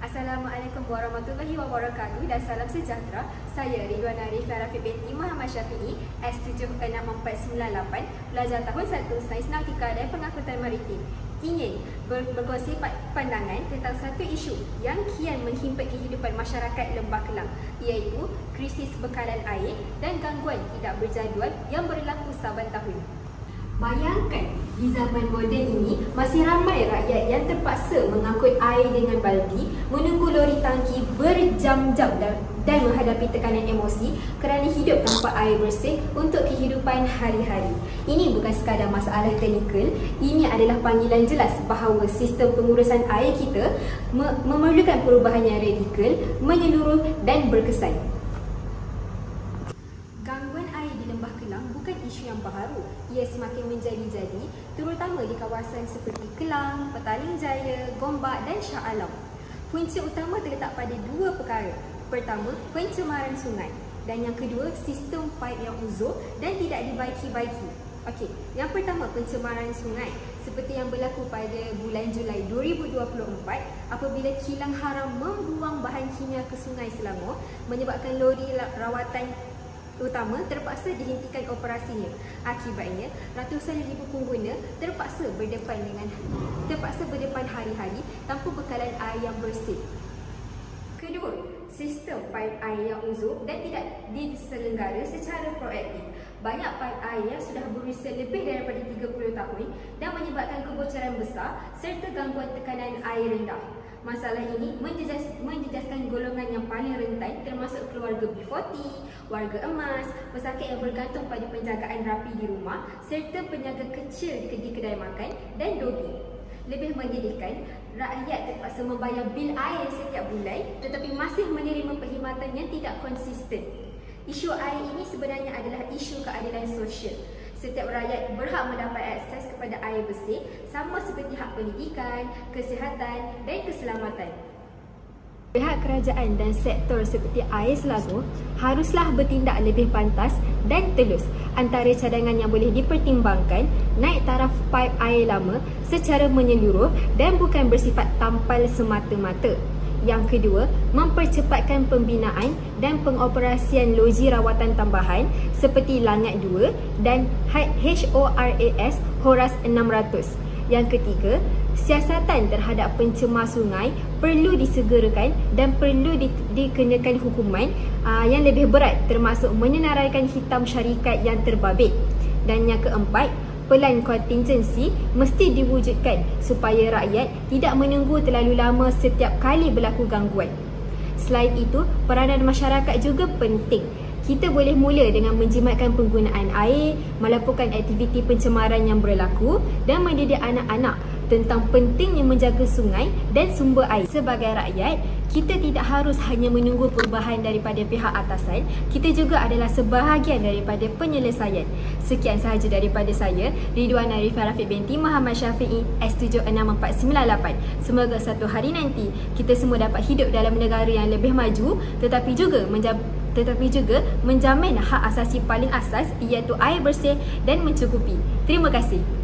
Assalamualaikum warahmatullahi wabarakatuh dan salam sejahtera. Saya Ridwan Arif Rafiq binti Muhammad Syafi'i, S76498, pelajar tahun 1 Sains Nautika dan Pengangkutan Maritim. Ingin berkongsi pandangan tentang satu isu yang kian menghimpit kehidupan masyarakat Lembah Kelang, iaitu krisis bekalan air dan gangguan tidak berjadual yang berlaku saban tahun. Bayangkan, di zaman moden ini masih ramai rakyat yang terpaksa mengangkut air dengan baldi, menunggu lori tangki berjam-jam dan menghadapi tekanan emosi kerana hidup tanpa air bersih untuk kehidupan hari-hari. Ini bukan sekadar masalah teknikal, ini adalah panggilan jelas bahawa sistem pengurusan air kita memerlukan perubahan yang radikal, menyeluruh dan berkesan. Gangguan air di Lembah Kelang bukan isu yang baharu. Ia semakin menjadi-jadi, terutama di kawasan seperti Kelang, Petaling Jaya, Gombak dan Shah Alam. Punca utama terletak pada dua perkara. Pertama, pencemaran sungai, dan yang kedua, sistem paip yang uzur dan tidak dibaiki-baiki. Okey, yang pertama, pencemaran sungai. Seperti yang berlaku pada bulan Julai 2024 apabila kilang haram membuang bahan kimia ke Sungai Selangor menyebabkan lori rawatan utama terpaksa dihentikan operasinya. Akibatnya, ratusan ribu pengguna terpaksa berdepan hari-hari tanpa bekalan air yang bersih. Kedua, sistem paip air yang uzur dan tidak diselenggara secara proaktif. Banyak paip air yang sudah berusia lebih daripada 30 tahun dan menyebabkan kebocoran besar serta gangguan tekanan air rendah. Masalah ini menjejaskan golongan yang paling rentan termasuk keluarga B40, warga emas, pesakit yang bergantung pada penjagaan rapi di rumah serta peniaga kecil di kedai makan dan dobi. Lebih menyedihkan, rakyat terpaksa membayar bil air setiap bulan tetapi masih menerima perkhidmatan yang tidak konsisten. Isu air ini sebenarnya adalah isu keadilan sosial. Setiap rakyat berhak mendapat akses kepada air bersih sama seperti hak pendidikan, kesihatan dan keselamatan. Pihak kerajaan dan sektor seperti Air Selangor haruslah bertindak lebih pantas dan telus. Antara cadangan yang boleh dipertimbangkan, naik taraf paip air lama secara menyeluruh dan bukan bersifat tampal semata-mata. Yang kedua, mempercepatkan pembinaan dan pengoperasian loji rawatan tambahan seperti Langat 2 dan HORAS Horas 600. Yang ketiga, siasatan terhadap pencemar sungai perlu disegerakan dan perlu dikenakan hukuman yang lebih berat termasuk menyenaraikan hitam syarikat yang terbabit. Dan yang keempat, pelan kontingensi mesti diwujudkan supaya rakyat tidak menunggu terlalu lama setiap kali berlaku gangguan. Selain itu, peranan masyarakat juga penting. Kita boleh mula dengan menjimatkan penggunaan air, melaporkan aktiviti pencemaran yang berlaku dan mendidik anak-anak tentang pentingnya menjaga sungai dan sumber air. Sebagai rakyat, kita tidak harus hanya menunggu perubahan daripada pihak atasan, kita juga adalah sebahagian daripada penyelesaian. Sekian sahaja daripada saya, Ridwan Arif Rafiq binti Muhammad Syafi'i, S76498. Semoga satu hari nanti kita semua dapat hidup dalam negara yang lebih maju tetapi juga menjamin hak asasi paling asas iaitu air bersih dan mencukupi. Terima kasih.